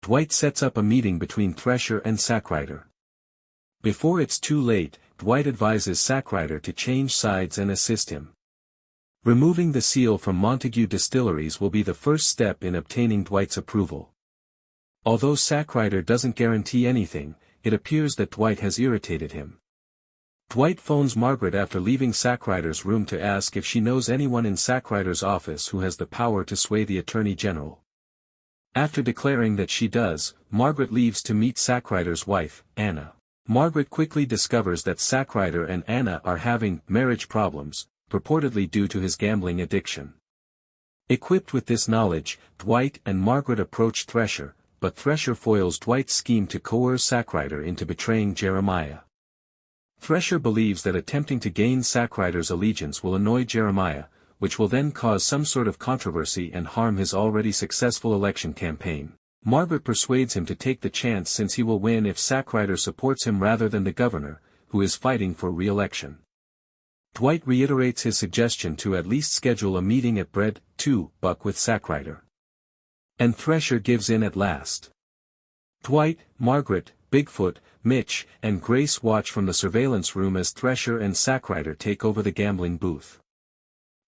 Dwight sets up a meeting between Thresher and Sackrider. Before it's too late, Dwight advises Sackrider to change sides and assist him. Removing the seal from Montague Distilleries will be the first step in obtaining Dwight's approval. Although Sackrider doesn't guarantee anything, it appears that Dwight has irritated him. Dwight phones Margaret after leaving Sackrider's room to ask if she knows anyone in Sackrider's office who has the power to sway the Attorney General. After declaring that she does, Margaret leaves to meet Sackrider's wife, Anna. Margaret quickly discovers that Sackrider and Anna are having marriage problems, purportedly due to his gambling addiction. Equipped with this knowledge, Dwight and Margaret approach Thresher, but Thresher foils Dwight's scheme to coerce Sackrider into betraying Jeremiah. Thresher believes that attempting to gain Sackrider's allegiance will annoy Jeremiah, which will then cause some sort of controversy and harm his already successful election campaign. Margaret persuades him to take the chance since he will win if Sackrider supports him rather than the governor, who is fighting for re-election. Dwight reiterates his suggestion to at least schedule a meeting at Bread, 2 Buck with Sackrider. And Thresher gives in at last. Dwight, Margaret, Bigfoot, Mitch, and Grace watch from the surveillance room as Thresher and Sackrider take over the gambling booth.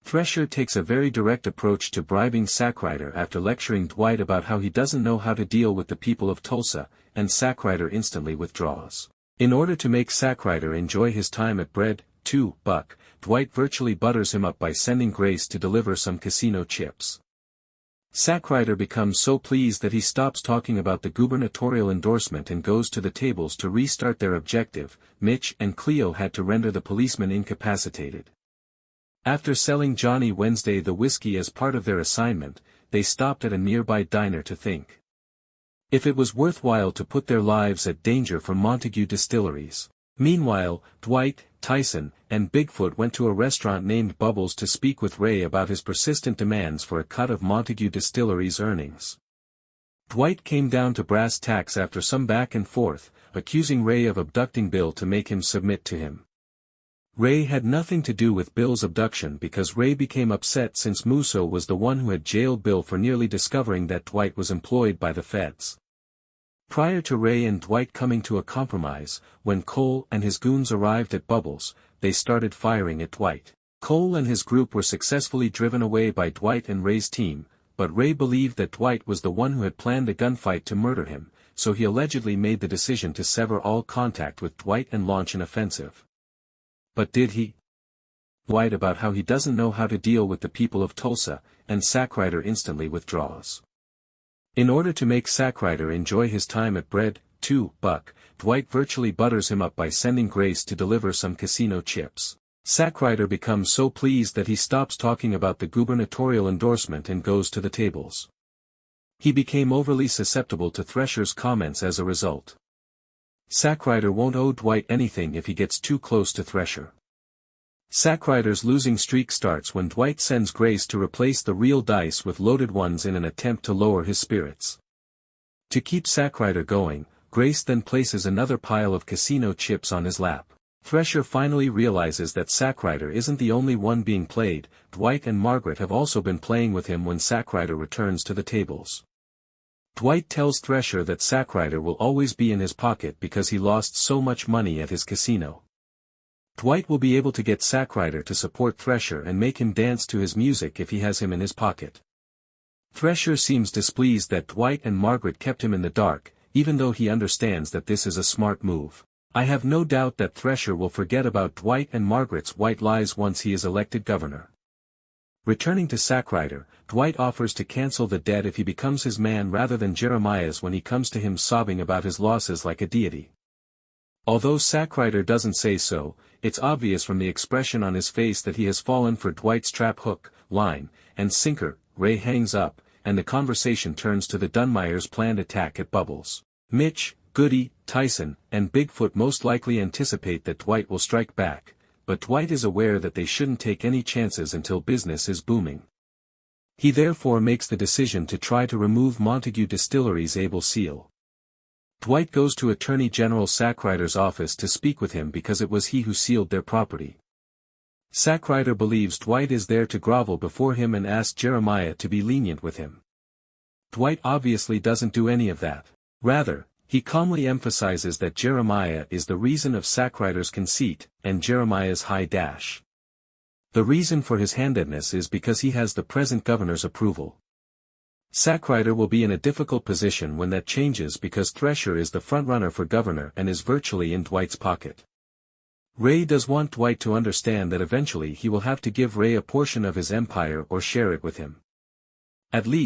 Thresher takes a very direct approach to bribing Sackrider after lecturing Dwight about how he doesn't know how to deal with the people of Tulsa, and Sackrider instantly withdraws. In order to make Sackrider enjoy his time at Bread, 2 Buck, Dwight virtually butters him up by sending Grace to deliver some casino chips. Sackrider becomes so pleased that he stops talking about the gubernatorial endorsement and goes to the tables to restart their objective. Mitch and Cleo had to render the policeman incapacitated. After selling Johnny Wednesday the whiskey as part of their assignment, they stopped at a nearby diner to think if it was worthwhile to put their lives at danger for Montague Distilleries. Meanwhile, Dwight, Tyson, and Bigfoot went to a restaurant named Bubbles to speak with Ray about his persistent demands for a cut of Montague Distilleries' earnings. Dwight came down to brass tacks after some back and forth, accusing Ray of abducting Bill to make him submit to him. Ray had nothing to do with Bill's abduction because Ray became upset since Musso was the one who had jailed Bill for nearly discovering that Dwight was employed by the feds. Prior to Ray and Dwight coming to a compromise, when Cole and his goons arrived at Bubbles, they started firing at Dwight. Cole and his group were successfully driven away by Dwight and Ray's team, but Ray believed that Dwight was the one who had planned the gunfight to murder him, so he allegedly made the decision to sever all contact with Dwight and launch an offensive. But did he? Dwight about how he doesn't know how to deal with the people of Tulsa, and Sackrider instantly withdraws. In order to make Sackrider enjoy his time at Bread, 2 Buck, Dwight virtually butters him up by sending Grace to deliver some casino chips. Sackrider becomes so pleased that he stops talking about the gubernatorial endorsement and goes to the tables. He became overly susceptible to Thresher's comments as a result. Sackrider won't owe Dwight anything if he gets too close to Thresher. Sackrider's losing streak starts when Dwight sends Grace to replace the real dice with loaded ones in an attempt to lower his spirits. To keep Sackrider going, Grace then places another pile of casino chips on his lap. Thresher finally realizes that Sackrider isn't the only one being played. Dwight and Margaret have also been playing with him when Sackrider returns to the tables. Dwight tells Thresher that Sackrider will always be in his pocket because he lost so much money at his casino. Dwight will be able to get Sackrider to support Thresher and make him dance to his music if he has him in his pocket. Thresher seems displeased that Dwight and Margaret kept him in the dark, even though he understands that this is a smart move. I have no doubt that Thresher will forget about Dwight and Margaret's white lies once he is elected governor. Returning to Sackrider, Dwight offers to cancel the debt if he becomes his man rather than Jeremiah's when he comes to him sobbing about his losses like a deity. Although Sackrider doesn't say so, it's obvious from the expression on his face that he has fallen for Dwight's trap hook, line, and sinker. Ray hangs up, and the conversation turns to the Dunmeyers' planned attack at Bubbles. Mitch, Goody, Tyson, and Bigfoot most likely anticipate that Dwight will strike back, but Dwight is aware that they shouldn't take any chances until business is booming. He therefore makes the decision to try to remove Montague Distilleries' able seal. Dwight goes to Attorney General Sackrider's office to speak with him because it was he who sealed their property. Sackrider believes Dwight is there to grovel before him and asks Jeremiah to be lenient with him. Dwight obviously doesn't do any of that. Rather, he calmly emphasizes that Jeremiah is the reason of Sackrider's conceit, and Jeremiah's high dash. The reason for his handedness is because he has the present governor's approval. Sackrider will be in a difficult position when that changes because Thresher is the frontrunner for governor and is virtually in Dwight's pocket. Ray does want Dwight to understand that eventually he will have to give Ray a portion of his empire or share it with him. At least,